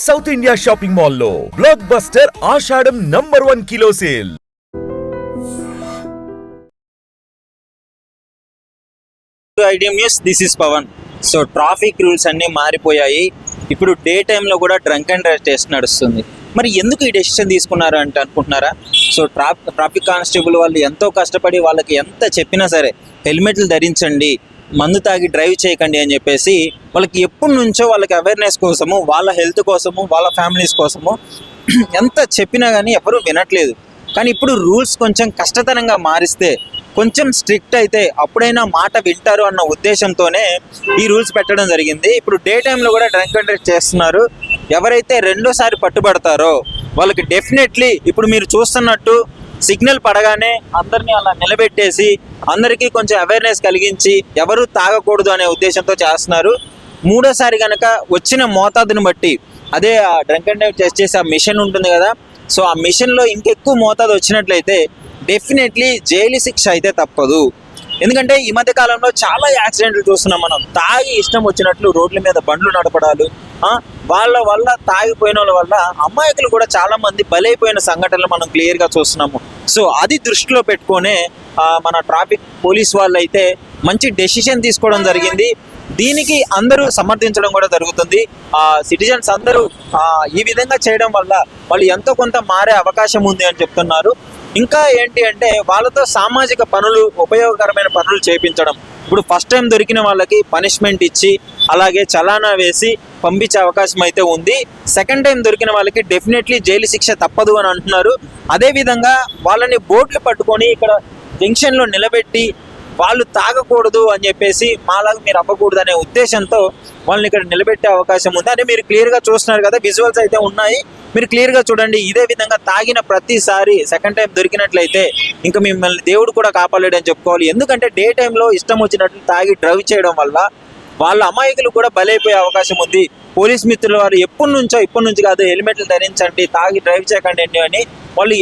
South India shopping మాల్లో blockbuster Ashadham #1 kilo sale. ఐడియం news, this is Pavan. So traffic rules అన్నీ మారిపోయాయి. ఇప్పుడు డే టైంలో కూడా డ్రంక్ అండ్ డ్రైవ్ టెస్ట్ నడుస్తుంది. మరి ఎందుకు ఈ డెసిషన్ తీసుకున్నారు అంటే అనుకుంటున్నారా? సో ట్రాఫిక్ కానిస్టేబుల్ వాళ్ళు ఎంతో కష్టపడి వాళ్ళకి ఎంత చెప్పినా సరే హెల్మెట్లు ధరించండి, మందు తాగి డ్రైవ్ చేయకండి అని చెప్పేసి వాళ్ళకి ఎప్పటి నుంచో వాళ్ళకి అవేర్నెస్ కోసము, వాళ్ళ హెల్త్ కోసము, వాళ్ళ ఫ్యామిలీస్ కోసము ఎంత చెప్పినా కానీ ఎవరు వినట్లేదు. కానీ ఇప్పుడు రూల్స్ కొంచెం కష్టతరంగా మారిస్తే, కొంచెం స్ట్రిక్ట్ అయితే అప్పుడైనా మాట వింటారు అన్న ఉద్దేశంతోనే ఈ రూల్స్ పెట్టడం జరిగింది. ఇప్పుడు డే టైంలో కూడా డ్రంక్ అండ్ డ్రైవ్ చేస్తున్నారు. ఎవరైతే రెండోసారి పట్టుబడతారో వాళ్ళకి డెఫినెట్లీ ఇప్పుడు మీరు చూస్తున్నట్టు సిగ్నల్ పడగానే అందరినీ అలా నిలబెట్టేసి అందరికీ కొంచెం అవేర్నెస్ కలిగించి ఎవరు తాగకూడదు అనే ఉద్దేశంతో చేస్తున్నారు. మూడోసారి కనుక వచ్చిన మోతాదుని బట్టి, అదే ఆ డ్రంక్ అండ్ డ్రైవ్ టెస్ట్ చేసే ఆ మిషన్ ఉంటుంది కదా, సో ఆ మిషన్లో ఇంకెక్కువ మోతాదు వచ్చినట్లయితే డెఫినెట్లీ జైలు శిక్ష అయితే తప్పదు. ఎందుకంటే ఈ మధ్య కాలంలో చాలా యాక్సిడెంట్లు చూస్తున్నాం మనం. తాగి ఇష్టం వచ్చినట్లు రోడ్ల మీద బండ్లు నడపడాలు, వాళ్ళ వల్ల తాగిపోయిన వాళ్ళ వల్ల అమాయకులు కూడా చాలా మంది బలైపోయిన సంఘటనలు మనం క్లియర్గా చూస్తున్నాము. సో అది దృష్టిలో పెట్టుకొనే మన ట్రాఫిక్ పోలీస్ వాళ్ళు అయితే మంచి డెసిషన్ తీసుకోవడం జరిగింది. దీనికి అందరూ సమర్థించడం కూడా జరుగుతుంది. సిటిజన్స్ అందరూ ఈ విధంగా చేయడం వల్ల వాళ్ళు ఎంతో కొంత మారే అవకాశం ఉంది అని చెప్తున్నారు. ఇంకా ఏంటి అంటే వాళ్ళతో సామాజిక పనులు, ఉపయోగకరమైన పనులు చేయించడం. ఇప్పుడు ఫస్ట్ టైం దొరికిన వాళ్ళకి పనిష్మెంట్ ఇచ్చి అలాగే చలానా వేసి పంపించే అవకాశం అయితే ఉంది. సెకండ్ టైం దొరికిన వాళ్ళకి డెఫినెట్లీ జైలు శిక్ష తప్పదు అని అంటున్నారు. అదేవిధంగా వాళ్ళని బోర్డులు పట్టుకొని ఇక్కడ జంక్షన్లో నిలబెట్టి వాళ్ళు తాగకూడదు అని చెప్పేసి మాలాగా మీరు అవ్వకూడదు అనే ఉద్దేశంతో వాళ్ళని ఇక్కడ నిలబెట్టే అవకాశం ఉంది. అంటే మీరు క్లియర్గా చూస్తున్నారు కదా, విజువల్స్ అయితే ఉన్నాయి, మీరు క్లియర్గా చూడండి. ఇదే విధంగా తాగిన ప్రతిసారి సెకండ్ టైం దొరికినట్లయితే ఇంకా మిమ్మల్ని దేవుడు కూడా కాపాడాడు అని చెప్పుకోవాలి. ఎందుకంటే డే టైంలో ఇష్టం వచ్చినట్లు తాగి డ్రైవ్ చేయడం వల్ల వాళ్ళ అమాయకులు కూడా బలైపోయే అవకాశం ఉంది. పోలీస్ మిత్రుల వారు ఇప్పటి నుంచి కాదు, హెల్మెట్లు ధరించండి, తాగి డ్రైవ్ చేయకండి అని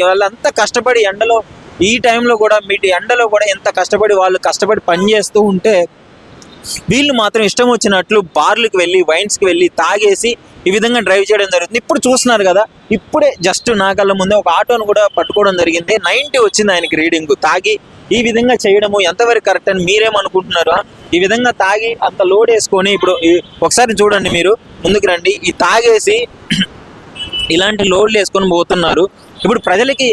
వాళ్ళంతా కష్టపడి ఎండలో, ఈ టైంలో కూడా మీటి ఎండలో కూడా ఎంత కష్టపడి వాళ్ళు పని చేస్తూ ఉంటే వీళ్ళు మాత్రం ఇష్టం వచ్చినట్లు బార్లకు వెళ్ళి, వైన్స్కి వెళ్ళి తాగేసి ఈ విధంగా డ్రైవ్ చేయడం జరుగుతుంది. ఇప్పుడు చూస్తున్నారు కదా, ఇప్పుడే జస్ట్ నా కళ్ళ ముందే ఒక ఆటోను కూడా పట్టుకోవడం జరిగింది. 90 వచ్చింది ఆయనకి రీడింగ్. తాగి ఈ విధంగా చేయడము ఎంతవరకు కరెక్ట్ అని మీరేమనుకుంటున్నారు? ఈ విధంగా తాగి అంత లోడ్ వేసుకొని ఇప్పుడు ఒకసారి చూడండి, మీరు ముందుకు రండి. ఈ తాగేసి ఇలాంటి లోడ్లు వేసుకొని పోతున్నారు. ఇప్పుడు ప్రజలకి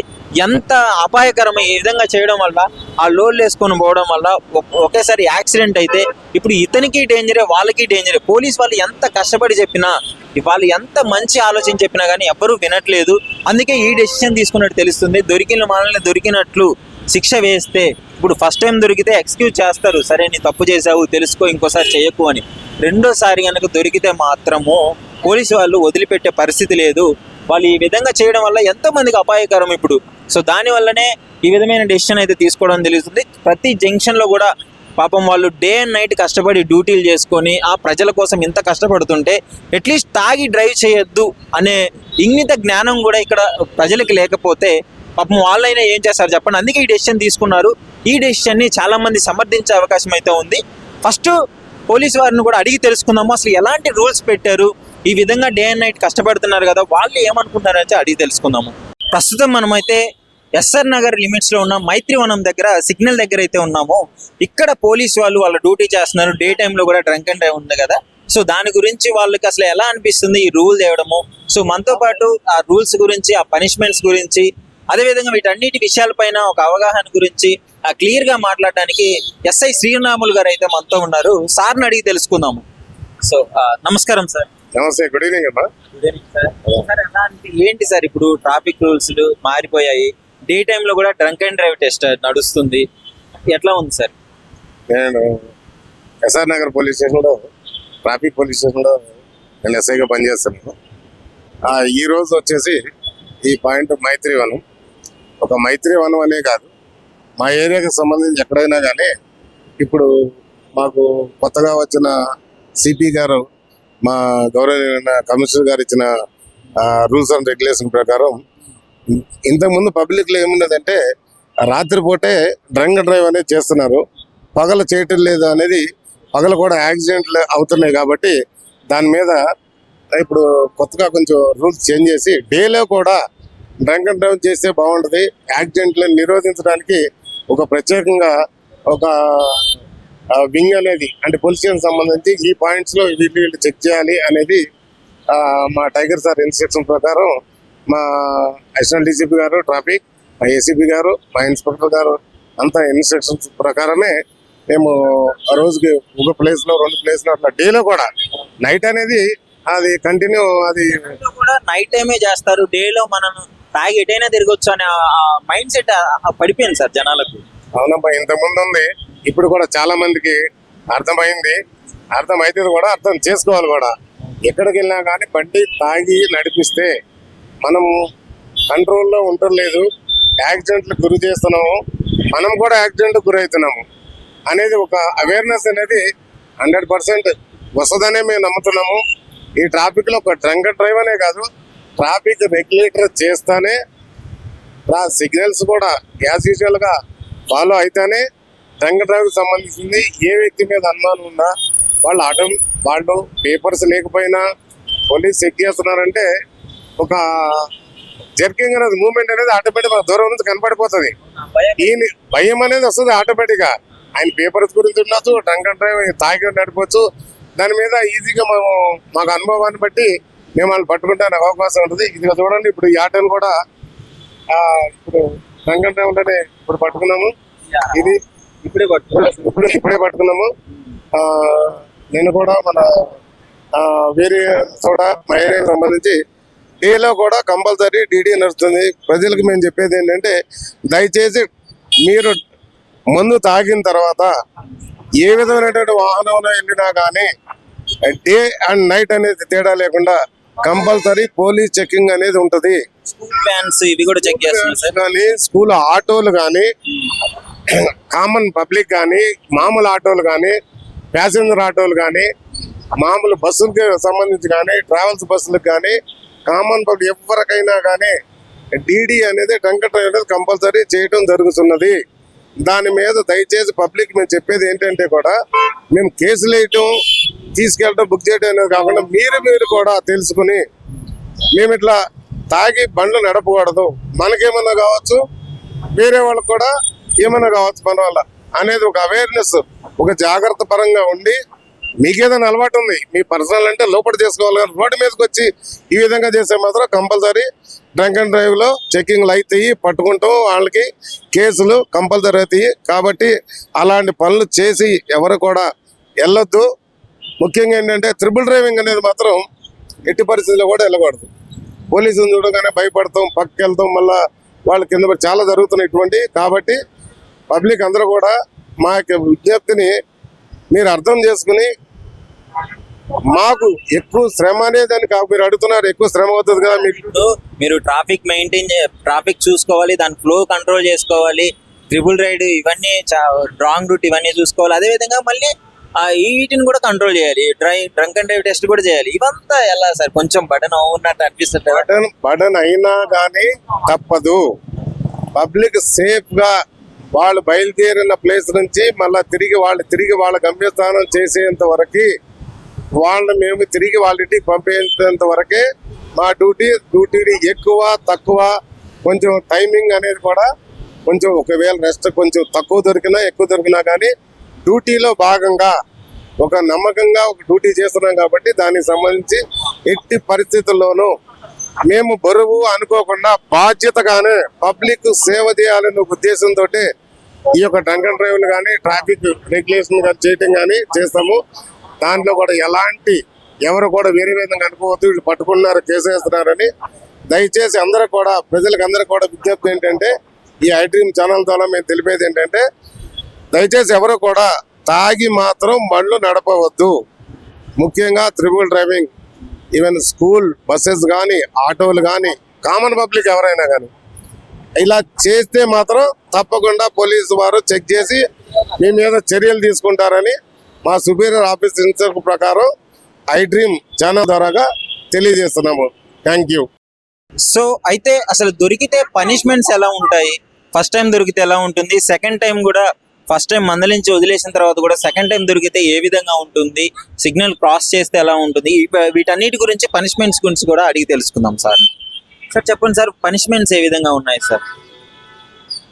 ఎంత అపాయకరం ఈ విధంగా చేయడం వల్ల, ఆ లోడ్లు వేసుకొని పోవడం వల్ల ఒకేసారి యాక్సిడెంట్ అయితే ఇప్పుడు ఇతనికి డేంజరే, వాళ్ళకి డేంజరే. పోలీస్ వాళ్ళు ఎంత కష్టపడి చెప్పినా, వాళ్ళు ఎంత మంచి ఆలోచన చెప్పినా కానీ ఎవ్వరూ వినట్లేదు. అందుకే ఈ డెసిషన్ తీసుకున్నట్టు తెలుస్తుంది. దొరికిన మనల్ని దొరికినట్లు శిక్ష వేస్తే, ఇప్పుడు ఫస్ట్ టైం దొరికితే ఎక్స్క్యూజ్ చేస్తారు, సరే నీ తప్పు చేసావు తెలుసుకో, ఇంకోసారి చేయకు అని. రెండోసారి కనుక దొరికితే మాత్రము పోలీసు వాళ్ళు వదిలిపెట్టే పరిస్థితి లేదు. వాళ్ళు ఈ విధంగా చేయడం వల్ల ఎంతో మందికి అపాయకరం ఇప్పుడు. సో దానివల్లనే ఈ విధమైన డెసిషన్ అయితే తీసుకోవడం తెలుస్తుంది. ప్రతి జంక్షన్లో కూడా పాపం వాళ్ళు డే అండ్ నైట్ కష్టపడి డ్యూటీలు చేసుకొని ఆ ప్రజల కోసం ఇంత కష్టపడుతుంటే అట్లీస్ట్ తాగి డ్రైవ్ చేయొద్దు అనే ఇంగిత జ్ఞానం కూడా ఇక్కడ ప్రజలకి లేకపోతే పాపం వాళ్ళైనా ఏం చేస్తారు చెప్పండి. అందుకే ఈ డెసిషన్ తీసుకున్నారు. ఈ డెసిషన్ని చాలామంది సమర్థించే అవకాశం అయితే ఉంది. ఫస్ట్ పోలీసు వారిని కూడా అడిగి తెలుసుకుందాము, అసలు ఎలాంటి రూల్స్ పెట్టారు, ఈ విధంగా డే అండ్ నైట్ కష్టపడుతున్నారు కదా, వాళ్ళు ఏమనుకుంటున్నారైతే అడిగి తెలుసుకుందాము. ప్రస్తుతం మనమైతే ఎస్ఆర్ నగర్ లిమిట్స్లో ఉన్న మైత్రివనం దగ్గర, సిగ్నల్ దగ్గర అయితే ఉన్నాము. ఇక్కడ పోలీసు వాళ్ళు వాళ్ళ డ్యూటీ చేస్తున్నారు. డే టైంలో కూడా డ్రంక్ అండ్ డ్రైవ్ ఉంది కదా, సో దాని గురించి వాళ్ళకి అసలు ఎలా అనిపిస్తుంది ఈ రూల్ చేయడము. సో మనతో పాటు ఆ రూల్స్ గురించి, ఆ పనిష్మెంట్స్ గురించి, అదేవిధంగా వీటన్నిటి విషయాలపైన ఒక అవగాహన గురించి క్లియర్గా మాట్లాడడానికి ఎస్ఐ శ్రీరాములు గారు అయితే మనతో ఉన్నారు. సార్ని అడిగి తెలుసుకుందాము. సో నమస్కారం సార్. నమస్తే, గుడ్ ఈవినింగ్ అమ్మా. Good evening sir. సార్ ఏంటి సార్ ఇప్పుడు ట్రాఫిక్ రూల్స్ మారిపోయాయి, డే టైంలో కూడా డ్రంక్ అండ్ డ్రైవ్ టెస్ట్ నడుస్తుంది, ఎట్లా ఉంది సార్? నేను ఎస్ఆర్ నగర్ పోలీస్ స్టేషన్లో, ట్రాఫిక్ పోలీస్ స్టేషన్లో నేను ఎస్ఐగా పనిచేస్తున్నాను. ఈ రోజు వచ్చేసి ఈ పాయింట్ మైత్రివనం. ఒక మైత్రివనం అనే కాదు, మా ఏరియాకి సంబంధించి ఎక్కడైనా కానీ ఇప్పుడు మాకు కొత్తగా వచ్చిన సిపి గారు, మా గౌరవనీయ కమిషనర్ గారు ఇచ్చిన రూల్స్ అండ్ రెగ్యులేషన్ ప్రకారం ఇంతకుముందు పబ్లిక్లో ఏమున్నదంటే రాత్రిపూటే డ్రంక్ అండ్ డ్రైవ్ అనేది చేస్తున్నారు, పగలు చేయటం లేదు అనేది. పగలు కూడా యాక్సిడెంట్లు అవుతున్నాయి కాబట్టి దాని మీద ఇప్పుడు కొత్తగా కొంచెం రూల్స్ చేంజ్ చేసి డేలో కూడా డ్రంక్ అండ్ డ్రైవ్ చేస్తే బాగుంటుంది. యాక్సిడెంట్లను నిరోధించడానికి ఒక ప్రత్యేకంగా ఒక వింగ్ అనేది అంటే పొల్యూషన్ సంబంధించి ఈ పాయింట్స్ లో వీళ్ళు చెక్ చేయాలి అనేది మా టైగర్ సార్ ఇన్స్ట్రక్షన్ ప్రకారం మా అడిషనల్ డీసీపీ గారు ట్రాఫిక్, మా ఏసీపీ గారు, మా ఇన్స్పెక్టర్ గారు అంతా ఇన్స్ట్రక్షన్స్ ప్రకారమే మేము ఆ రోజుకి ఒక ప్లేస్ లో 2 ప్లేస్ లో అట్లా డేలో కూడా నైట్ అనేది అది కంటిన్యూ అది కూడా నైట్ టైమే చేస్తారు. డేలో మనం తాగి ఎటైనా తిరగొచ్చు అనే మైండ్ సెట్ పడిపోయింది సార్ జనాలకు. అవునబ్బా, ఇంతకుముందు ఉంది, ఇప్పుడు కూడా చాలా మందికి అర్థమైంది. అర్థమైతే కూడా అర్థం చేసుకోవాలి కూడా. ఎక్కడికి వెళ్ళినా కానీ బండి తాగి నడిపిస్తే మనం కంట్రోల్లో ఉండలేదు, యాక్సిడెంట్లు గురి చేస్తున్నాము, మనం కూడా యాక్సిడెంట్ గురవుతున్నాము అనేది ఒక అవేర్నెస్ అనేది 100% వస్తుందనే మేము నమ్ముతున్నాము. ఈ ట్రాఫిక్లో ఒక డ్రంక్ అండ్ డ్రైవ్ అనే కాదు, ట్రాఫిక్ రెగ్యులేటర్ చేస్తానే సిగ్నల్స్ కూడా యాజ్ యూజువల్గా ఫాలో అయితేనే డ్రంక్ డ్రైవ్ సంబంధించింది ఏ వ్యక్తి మీద అనుమానం ఉన్నా వాళ్ళు పేపర్స్ లేకపోయినా పోలీస్ చెక్ చేస్తున్నారంటే ఒక జర్కింగ్ అనేది మూవ్మెంట్ అనేది ఆటోమేటిక్ దూరం నుంచి కనపడిపోతుంది. ఈయన భయం అనేది వస్తుంది ఆటోమేటిక్ గా. ఆయన పేపర్స్ గురించి ఉండొచ్చు, డ్రంక్ అండ్ డ్రైవ్ తాగి నడిపొచ్చు. దాని మీద ఈజీగా మాకు అనుభవాన్ని బట్టి మేము వాళ్ళు పట్టుకుంటానికి అవకాశం ఉంటుంది. ఇది చూడండి, ఇప్పుడు ఈ ఆటోని కూడా ఇప్పుడు డ్రంక్ అండ్ డ్రైవ్ ఉంటేనే ఇప్పుడు పట్టుకున్నాము. ఇది ఇప్పుడే పట్టుకున్నాము. నేను కూడా మన వేరే చోట మా ఏరియాకి సంబంధించి డేలో కూడా కంపల్సరీ డీడీ నడుస్తుంది. ప్రజలకు మేము చెప్పేది ఏంటంటే, దయచేసి మీరు మందు తాగిన తర్వాత ఏ విధమైనటువంటి వాహనంలో వెళ్ళినా కానీ డే అండ్ నైట్ అనేది తేడా లేకుండా కంపల్సరీ పోలీస్ చెకింగ్ అనేది ఉంటుంది. స్కూల్ వ్యాన్స్ ఇవి కూడా చెక్ చేస్తున్నారు సార్. కానీ స్కూల్ ఆటోలు కానీ, కామన్ పబ్లిక్ కానీ, మామూలు ఆటోలు కానీ, ప్యాసింజర్ ఆటోలు కానీ, మామూలు బస్సులకి సంబంధించి కానీ, ట్రావెల్స్ బస్సులకు కానీ, కామన్ పబ్లిక్ ఎవరికైనా కానీ డీడీ అనేది డ్రంక్ అండ్ డ్రైవ్ అనేది కంపల్సరీ చేయడం జరుగుతున్నది. దాని మీద దయచేసి పబ్లిక్ మేము చెప్పేది ఏంటంటే కూడా, మేము కేసులు వేయటం, తీసుకెళ్ళటం, బుక్ చేయడం అనేది కాకుండా మీరు కూడా తెలుసుకుని మేము ఇట్లా తాగి బండ్లు నడపకూడదు, మనకేమన్నా కావచ్చు, వేరే వాళ్ళకు కూడా ఏమన్నా కావచ్చు మన వల్ల అనేది ఒక అవేర్నెస్, ఒక జాగ్రత్త పరంగా ఉండి, మీకేదైనా అలవాటు ఉంది మీ పర్సనల్ అంటే లోపల చేసుకోవాలి, కానీ రోడ్డు మీదకి వచ్చి ఈ విధంగా చేసే మాత్రం కంపల్సరీ డ్రంక్ అండ్ డ్రైవ్ లో చెకింగ్లు అవుతాయి, పట్టుకుంటాం, వాళ్ళకి కేసులు కంపల్సరీ అవుతాయి. కాబట్టి అలాంటి పనులు చేసి ఎవరు కూడా వెళ్ళొద్దు. ముఖ్యంగా ఏంటంటే ట్రిపుల్ డ్రైవింగ్ అనేది మాత్రం ఎట్టి పరిస్థితుల్లో కూడా వెళ్ళకూడదు. పోలీసులు చూడగానే భయపడతాం, పక్కకి వెళ్తాం, మళ్ళీ వాళ్ళ కింద చాలా జరుగుతున్నాయి ఇటువంటి. కాబట్టి పబ్లిక్ అందరూ కూడా మా యొక్క విజ్ఞప్తిని మీరు అర్థం చేసుకుని, మాకు ఎక్కువ శ్రమ అనేది అని కాదు, మీరు అడుగుతున్నారు ఎక్కువ శ్రమ అవుతుంది కదా మీకు. మీరు ట్రాఫిక్ చూసుకోవాలి, దాని ఫ్లో కంట్రోల్ చేసుకోవాలి, ట్రిపుల్ రైడ్ ఇవన్నీ రాంగ్ రూట్ ఇవన్నీ చూసుకోవాలి. అదే విధంగా మళ్ళీ వీటిని కూడా కంట్రోల్ చేయాలి, డ్రంక్ అండ్ డ్రైవ్ టెస్ట్ కూడా చేయాలి. ఇవంతా ఎలా సార్ కొంచెం బటన్ అవున్నట్టు అనిపిస్తుంది. బటన్ అయినా కానీ తప్పదు. పబ్లిక్ సేఫ్ గా వాళ్ళు బయలుదేరిన ప్లేస్ నుంచి మళ్ళీ తిరిగి వాళ్ళ గమ్యస్థానం చేసేంత వరకు, వాళ్ళని మేము తిరిగి వాళ్ళ ఇంటికి పంపేంత వరకే మా డ్యూటీ ఎక్కువ తక్కువ కొంచెం టైమింగ్ అనేది కూడా కొంచెం, ఒకవేళ రెస్ట్ కొంచెం తక్కువ దొరికినా ఎక్కువ దొరికినా కానీ డ్యూటీలో భాగంగా ఒక నమ్మకంగా ఒక డ్యూటీ చేస్తున్నాం. కాబట్టి దానికి సంబంధించి ఎట్టి పరిస్థితుల్లోనూ మేము బరువు అనుకోకుండా బాధ్యతగానే పబ్లిక్ సేవ చేయాలనే ఉద్దేశంతో ఈ యొక్క డ్రంక్ అండ్ డ్రైవ్లు కానీ, ట్రాఫిక్ రెగ్యులేషన్ కానీ చేయటం కానీ చేస్తాము. దాంట్లో కూడా ఎలాంటి ఎవరు కూడా వేరే విధంగా అనుకోవద్దు, వీళ్ళు పట్టుకున్నారు కేసు వేస్తున్నారని. దయచేసి అందరూ కూడా ప్రజలకు అందరూ కూడా విజ్ఞప్తి ఏంటంటే, ఈ ఐడ్రీమ్ ఛానల్ ద్వారా మేము తెలిపేది ఏంటంటే, దయచేసి ఎవరు కూడా తాగి మాత్రం బండ్లు నడపవద్దు. ముఖ్యంగా triple driving, even school buses కానీ, ఆటోలు కానీ, కామన్ పబ్లిక్ ఎవరైనా కానీ ఇలా చేస్తే మాత్రం తప్పకుండా పోలీసు వారు చెక్ చేసి మీ మీద చర్యలు తీసుకుంటారని మా సుపీరియర్ ఆఫీస్ ఇన్స్ట్రక్షన్ ప్రకారం ఐడ్రీమ్ ఛానల్ ద్వారాగా తెలియజేస్తున్నాము. Thank you. సో అయితే అసలు దొరికితే పనిష్మెంట్స్ ఎలా ఉంటాయి? ఫస్ట్ టైం దొరికితే ఎలా ఉంటుంది? సెకండ్ టైం కూడా ఫస్ట్ టైం మందలించి వదిలేసిన తర్వాత కూడా సెకండ్ టైం దొరికితే ఏ విధంగా ఉంటుంది, సిగ్నల్ క్రాస్ చేస్తే ఎలా ఉంటుంది, వీటన్నిటి గురించి పనిష్మెంట్స్ గురించి కూడా అడిగి తెలుసుకుందాం సార్. సార్ చెప్పండి సార్, పనిష్మెంట్స్ ఏ విధంగా ఉన్నాయి సార్?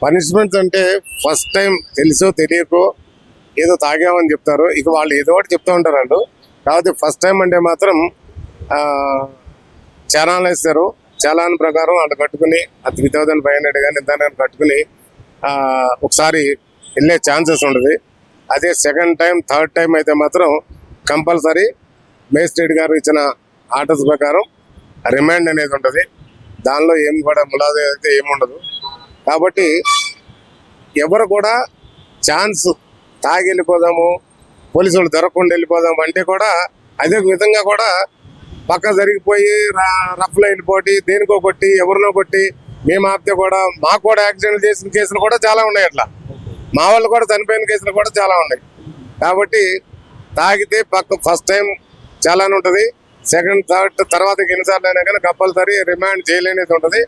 పనిష్మెంట్స్ అంటే ఫస్ట్ టైం తెలుసో తెలియకో ఏదో తాగామని చెప్తారు, ఇక వాళ్ళు ఏదో ఒకటి చెప్తూ ఉంటారు అంటూ. కాకపోతే ఫస్ట్ టైం అంటే మాత్రం చలానాలు వేస్తారు. చలాన్ ప్రకారం వాళ్ళు కట్టుకుని 3,500 కానీ ఎంత కట్టుకుని ఒకసారి వెళ్ళే ఛాన్సెస్ ఉంటుంది. అదే సెకండ్ టైం థర్డ్ టైం అయితే మాత్రం కంపల్సరీ మేజిస్ట్రేట్ గారు ఇచ్చిన ఆర్డర్స్ ప్రకారం రిమాండ్ అనేది ఉంటుంది. దానిలో ఏం కూడా ములాదే అయితే ఏముండదు. కాబట్టి ఎవరు కూడా ఛాన్స్ తాగి వెళ్ళిపోదాము, పోలీసు వాళ్ళు దొరకకుండా వెళ్ళిపోదాము అంటే కూడా అదే విధంగా కూడా పక్క జరిగిపోయి రఫ్లో వెళ్ళిపోయి దేనికో కొట్టి ఎవరినో కొట్టి మేము ఆపితే కూడా మాకు కూడా యాక్సిడెంట్ చేసిన కేసులు కూడా చాలా ఉన్నాయి. అట్లా మా వాళ్ళు కూడా చనిపోయిన కేసులు కూడా చాలా ఉన్నాయి. కాబట్టి తాగితే పక్క ఫస్ట్ టైం చాలానే ఉంటుంది, సెకండ్ థర్డ్ తర్వాత ఎన్నిసార్లు అయినా కానీ కంపల్సరీ రిమాండ్ చేయలేనిది ఉంటుంది.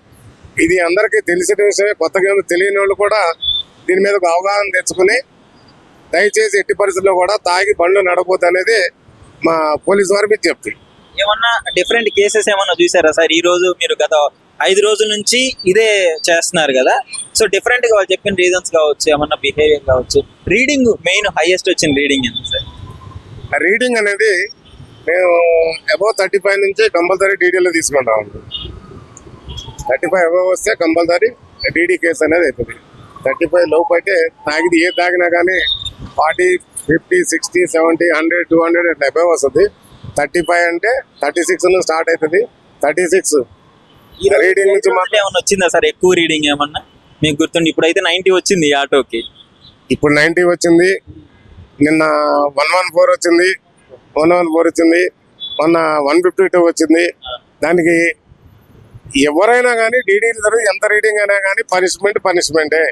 ఇది అందరికీ తెలిసిన విషయమే. కొత్తగా తెలియని వాళ్ళు కూడా దీని మీద ఒక అవగాహన తెచ్చుకుని దయచేసి ఎట్టి పరిస్థితుల్లో కూడా తాగి బండ్లు నడపొద్దు అనేది మా పోలీసు వారి మీద చెప్తాయి. ఏమన్నా డిఫరెంట్ కేసెస్ ఏమన్నా చూసారా సార్? ఈ రోజు మీరు గత 5 రోజుల నుంచి ఇదే చేస్తున్నారు కదా, సో డిఫరెంట్ గా వాళ్ళు చెప్పిన రీజన్స్ కావచ్చు, ఏమన్నా బిహేవియర్ కావచ్చు, రీడింగ్ మెయిన్ హైయెస్ట్ వచ్చిన రీడింగ్ ఎంత సార్? రీడింగ్ అనేది మేము అబౌవ్ 35 నుంచి కంపల్సరీ డీడీలో తీసుకుంటాం. 35 అబౌవ్ వస్తే కంపల్సరీ డీడీ కేసు అనేది అవుతుంది. 35 లోపు అయితే తాగిది ఏ తాగినా కానీ 40, 50, 60, 70, 100, 200 అట్లా అబౌవ్ వస్తుంది. 35 అంటే 36 నుంచి స్టార్ట్ అవుతుంది. 36 రీడింగ్ నుంచి మాత్రం ఏమన్నా వచ్చిందా సార్? ఎక్కువ రీడింగ్ ఏమన్నా మీకు గుర్తుండి? ఇప్పుడైతే 90 వచ్చింది ఈ ఆటోకి. ఇప్పుడు 90 వచ్చింది, నిన్న 114 వచ్చింది, 114 వచ్చింది, మొన్న 152 వచ్చింది. దానికి ఎవరైనా కానీ డీడీలు తర్వాత ఎంత రీడింగ్ అయినా కానీ పనిష్మెంటే.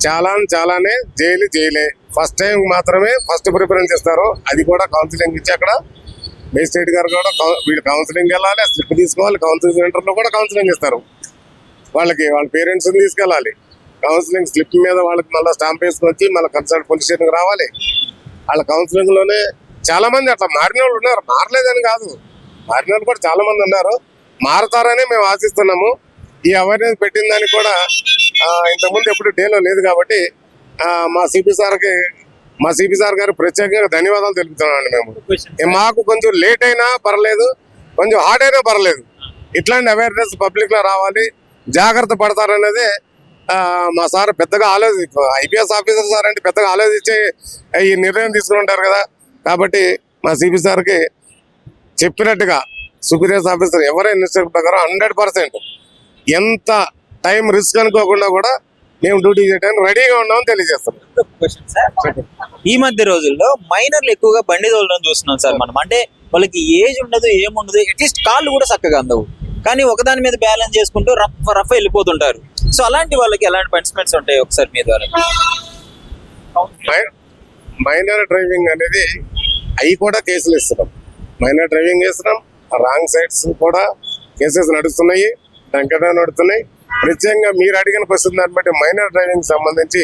చాలానే జైలే. ఫస్ట్ టైం మాత్రమే ఫస్ట్ ప్రిఫరెన్స్ ఇస్తారు. అది కూడా కౌన్సిలింగ్ ఇచ్చి అక్కడ మేజిస్ట్రేట్ గారు కూడా వీళ్ళు కౌన్సిలింగ్ వెళ్ళాలి, స్లిప్ తీసుకోవాలి. కౌన్సిలింగ్ సెంటర్లో కూడా కౌన్సిలింగ్ ఇస్తారు. వాళ్ళ పేరెంట్స్ని తీసుకెళ్ళాలి. కౌన్సిలింగ్ స్లిప్ మీద వాళ్ళకి మళ్ళీ స్టాంప్ వేసుకొని వచ్చి మళ్ళీ కన్సల్ట్ పోలీస్ స్టేషన్కి రావాలి. వాళ్ళ కౌన్సిలింగ్లోనే చాలా మంది అట్లా మారిన వాళ్ళు ఉన్నారు. మారలేదని కాదు, మారిన వాళ్ళు కూడా చాలా మంది ఉన్నారు. మారతారని మేము ఆశిస్తున్నాము. ఈ అవేర్నెస్ పెట్టిన దానికి కూడా ఇంతకుముందు ఎప్పుడు డేలో లేదు కాబట్టి మా సిపి సార్ గారు ప్రత్యేకంగా ధన్యవాదాలు తెలుపుతున్నామండి. మేము మాకు కొంచెం లేట్ అయినా పర్లేదు, కొంచెం హార్డ్ అయినా పర్లేదు, ఇట్లాంటి అవేర్నెస్ పబ్లిక్ లో రావాలి, జాగ్రత్త పడతారనేది మా సార్ పెద్దగా ఐపీఎస్ ఆఫీసర్ సార్ అంటే పెద్దగా ఆలోచించి ఈ నిర్ణయం తీసుకుని ఉంటారు కదా. కాబట్టి మా సిపి సార్కి చెప్పినట్టుగా సుపీరియర్ ఆఫీసర్ ఎవరైనా ఇన్స్ట్రక్షన్ ప్రకారం 100% ఎంత టైం రిస్క్ అనుకోకుండా కూడా మేము డ్యూటీ చేయడానికి రెడీగా ఉన్నామని తెలియజేస్తాం. ఈ మధ్య రోజుల్లో మైనర్లు ఎక్కువగా బండి తోలడం చూస్తున్నాం సార్ మనం. అంటే వాళ్ళకి ఏజ్ ఉండదు, ఏముండదు, అట్లీస్ట్ కాళ్ళు కూడా చక్కగా అందవు, కానీ ఒకదాని మీద బ్యాలెన్స్ చేసుకుంటూ రఫ్ వెళ్ళిపోతుంటారు. సో అలాంటి వాళ్ళకి ఎలాంటి పనిష్మెంట్స్ ఉంటాయి ఒకసారి మీ ద్వారా? మైనర్ డ్రైవింగ్ అనేది అవి కూడా కేసులు ఇస్తున్నాం. మైనర్ డ్రైవింగ్ చేస్తున్నాం, రాంగ్ సైడ్స్ కూడా కేసెస్ నడుస్తున్నాయి, వెంకటా నడుస్తున్నాయి. ప్రత్యేకంగా మీరు అడిగిన క్వశ్చన్ దాన్ని బట్టి మైనర్ డ్రైవింగ్ సంబంధించి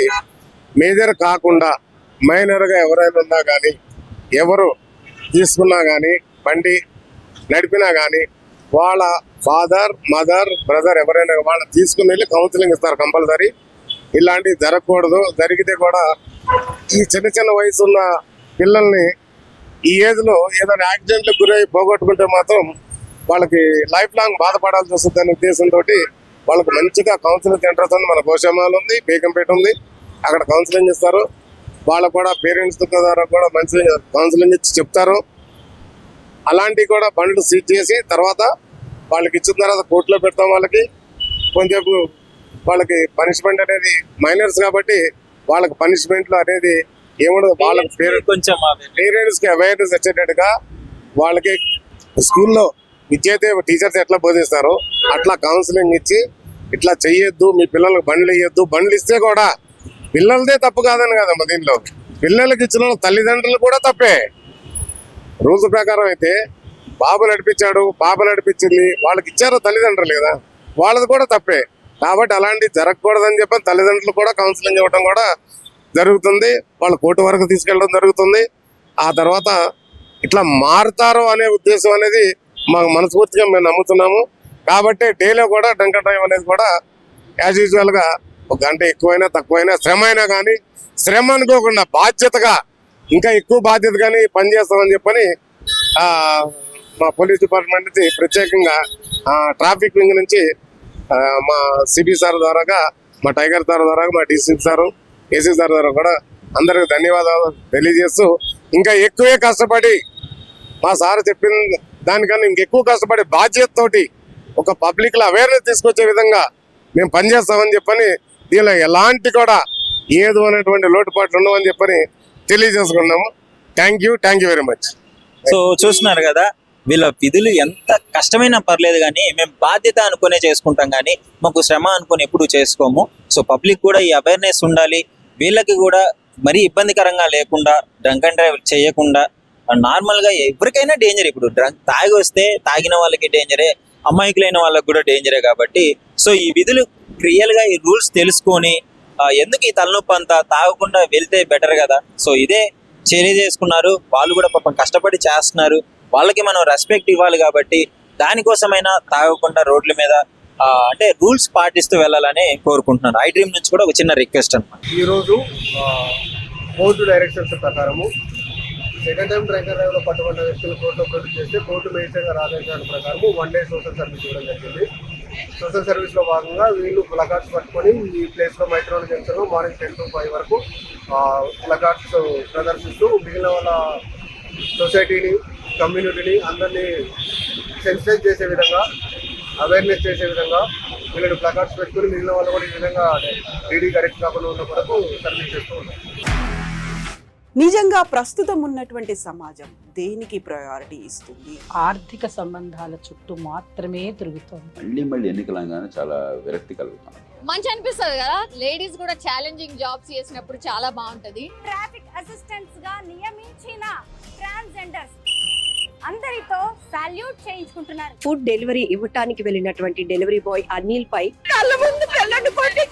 మేజర్ కాకుండా మైనర్గా ఎవరైనా ఉన్నా కానీ, ఎవరు తీసుకున్నా కానీ, బండి నడిపినా కానీ వాళ్ళ ఫాదర్, మదర్, బ్రదర్ ఎవరైనా వాళ్ళు తీసుకుని వెళ్ళి కౌన్సిలింగ్ ఇస్తారు కంపల్సరీ. ఇలాంటివి జరగకూడదు. జరిగితే కూడా ఈ చిన్న వయసు ఉన్న పిల్లల్ని ఈ ఏజ్లో ఏదైనా యాక్సిడెంట్లకు గురై పోగొట్టుకుంటే మాత్రం వాళ్ళకి లైఫ్ లాంగ్ బాధపడాల్సి వస్తుంది అనే ఉద్దేశంతో వాళ్ళకి మంచిగా కౌన్సిలింగ్ సెంటర్స్ ఉంది. మన గోషామాల్ ఉంది, బేగంపేట ఉంది, అక్కడ కౌన్సిలింగ్ ఇస్తారు. వాళ్ళకు కూడా పేరెంట్స్ ద్వారా కూడా మంచి కౌన్సిలింగ్ ఇచ్చి చెప్తారు. అలాంటివి కూడా బండ్లు సీజ్ చేసి తర్వాత వాళ్ళకి ఇచ్చిన తర్వాత కోర్టులో పెడతాం. వాళ్ళకి కొంచెం వాళ్ళకి పనిష్మెంట్ అనేది మైనర్స్ కాబట్టి వాళ్ళకి పనిష్మెంట్లు అనేది ఏముండదు. వాళ్ళకి కొంచెం పేరెంట్స్కి అవేర్నెస్ వచ్చేటట్టుగా వాళ్ళకి స్కూల్లో విద్యైతే టీచర్స్ ఎట్లా బోధిస్తారో అట్లా కౌన్సిలింగ్ ఇచ్చి ఇట్లా చెయ్యొద్దు, మీ పిల్లలకు బండ్లు ఇవ్వద్దు. బండ్లు ఇస్తే కూడా పిల్లలదే తప్పు కాదని కదమ్మా, దీంట్లో పిల్లలకి ఇచ్చిన తల్లిదండ్రులు కూడా తప్పే. రూల్స్ ప్రకారం అయితే బాబు నడిపించాడు, పాప నడిపించింది, వాళ్ళకి ఇచ్చారు తల్లిదండ్రులు కదా, వాళ్ళది కూడా తప్పే. కాబట్టి అలాంటివి జరగకూడదని చెప్పి తల్లిదండ్రులు కూడా కౌన్సిలింగ్ ఇవ్వడం కూడా జరుగుతుంది, వాళ్ళు కోర్టు వరకు తీసుకెళ్ళడం జరుగుతుంది. ఆ తర్వాత ఇట్లా మారుతారు అనే ఉద్దేశం అనేది మాకు మనస్ఫూర్తిగా మేము నమ్ముతున్నాము. కాబట్టి డేలో కూడా డ్రంక్ డ్రైవ్ అనేది కూడా యాజ్ యూజువల్గా ఒక గంట ఎక్కువైనా తక్కువైనా శ్రమ అయినా కానీ శ్రమ అనుకోకుండా బాధ్యతగా ఇంకా ఎక్కువ బాధ్యతగానే పనిచేస్తామని చెప్పని మా పోలీస్ డిపార్ట్మెంట్ నుంచి ప్రత్యేకంగా ట్రాఫిక్ వింగ్ నుంచి మా సిపి సార్ ద్వారాగా, మా టైగర్ సార్ ద్వారా, మా డీసీ సారు, ఏసీ సార్ ద్వారా కూడా అందరికి ధన్యవాదాలు తెలియజేస్తూ ఇంకా ఎక్కువే కష్టపడి మా సార్ చెప్పిన దానికన్నా ఇంకెక్కువ కష్టపడి బాధ్యతతోటి ఒక పబ్లిక్లో అవేర్నెస్ తీసుకొచ్చే విధంగా మేము పనిచేస్తామని చెప్పని దీనిలో ఎలాంటి కూడా ఏదో అనేటువంటి లోటుపాట్లు ఉండవని చెప్పని తెలియజేసుకున్నాము. Thank you very much. So చూస్తున్నారు కదా, వీళ్ళ విధులు ఎంత కష్టమైనా పర్లేదు కానీ మేము బాధ్యత అనుకునే చేసుకుంటాం కానీ మాకు శ్రమ అనుకుని ఎప్పుడు చేసుకోము. సో పబ్లిక్ కూడా ఈ అవేర్నెస్ ఉండాలి, వీళ్ళకి కూడా మరీ ఇబ్బందికరంగా లేకుండా డ్రంక్ అండ్ డ్రైవ్ చేయకుండా నార్మల్గా ఎవరికైనా డేంజర్. ఇప్పుడు తాగి వస్తే తాగిన వాళ్ళకి డేంజరే, అమాయకులైన వాళ్ళకి కూడా డేంజరే. కాబట్టి సో ఈ విధులు రియల్గా ఈ రూల్స్ తెలుసుకొని ఎందుకు ఈ తలనొప్పి అంతా తాగకుండా వెళ్తే బెటర్ కదా. సో ఇదే చర్య చేసుకున్నారు, వాళ్ళు కూడా పాపం కష్టపడి చేస్తున్నారు, వాళ్ళకి మనం రెస్పెక్ట్ ఇవ్వాలి. కాబట్టి దానికోసమైనా తాగకుండా రోడ్ల మీద అంటే రూల్స్ పాటిస్తూ వెళ్ళాలని కోరుకుంటున్నాను. ఐ డ్రీమ్ నుంచి కూడా ఒక చిన్న రిక్వెస్ట్ అన్నమాట. ఈరోజు కోర్టు డైరెక్షన్స్ ప్రకారము సెకండ్ టైం డ్రంక్ అండ్ డ్రైవ్లో పట్టుబడిన వ్యక్తులు కోర్టులో ప్రొడ్యూస్ చేస్తే కోర్టు మేజిస్ట్రేట్ ఆదేశాల ప్రకారము 1 day సోషల్ సర్వీస్ ఇవ్వడం జరిగింది. సోషల్ సర్వీస్లో భాగంగా వీళ్ళు ప్లకార్డ్స్ పట్టుకొని ఈ ప్లేస్లో మైక్రోన్ జంక్షన్లో మార్నింగ్ 10 to 5 వరకు ప్లకార్డ్స్ ప్రదర్శిస్తూ మిగిలిన వాళ్ళ సొసైటీని, కమ్యూనిటీని అందరినీ సెన్సిటైజ్ చేసే విధంగా, అవేర్నెస్ చేసే విధంగా వీళ్ళు ప్లకార్డ్స్ పెట్టుకుని మిగిలిన వాళ్ళు కూడా ఈ విధంగా డీడీ కరెక్ట్ కాకుండా ఉన్న కొరకు సర్వీస్ చేస్తూ ఉన్నారు. నిజంగా ప్రస్తుతం ఉన్నటువంటి సమాజం దేనికి ప్రయారిటీ ఇస్తుంది? ఆర్థిక సంబంధాల చుట్టూ మాత్రమే తిరుగుతోంది. మళ్ళీ ఎన్నికలంగానే చాలా విరక్తి కలుగుతాం. మంచి అనిపిస్తుంది కదా, లేడీస్ కూడా ఛాలెంజింగ్ జాబ్స్ చేసినప్పుడు చాలా బాగుంటది. ట్రాఫిక్ అసిస్టెంట్స్ గా నియమించిన ట్రాన్స్జెండర్స్ అందరితో సాల్యూట్ చేయించుకుంటున్నారు. ఫుడ్ డెలివరీ ఇవ్వటానికి వెళ్ళినటువంటి డెలివరీ బాయ్ అనిల్ పై కళ్ళ ముందు పిల్లలు కొట్టి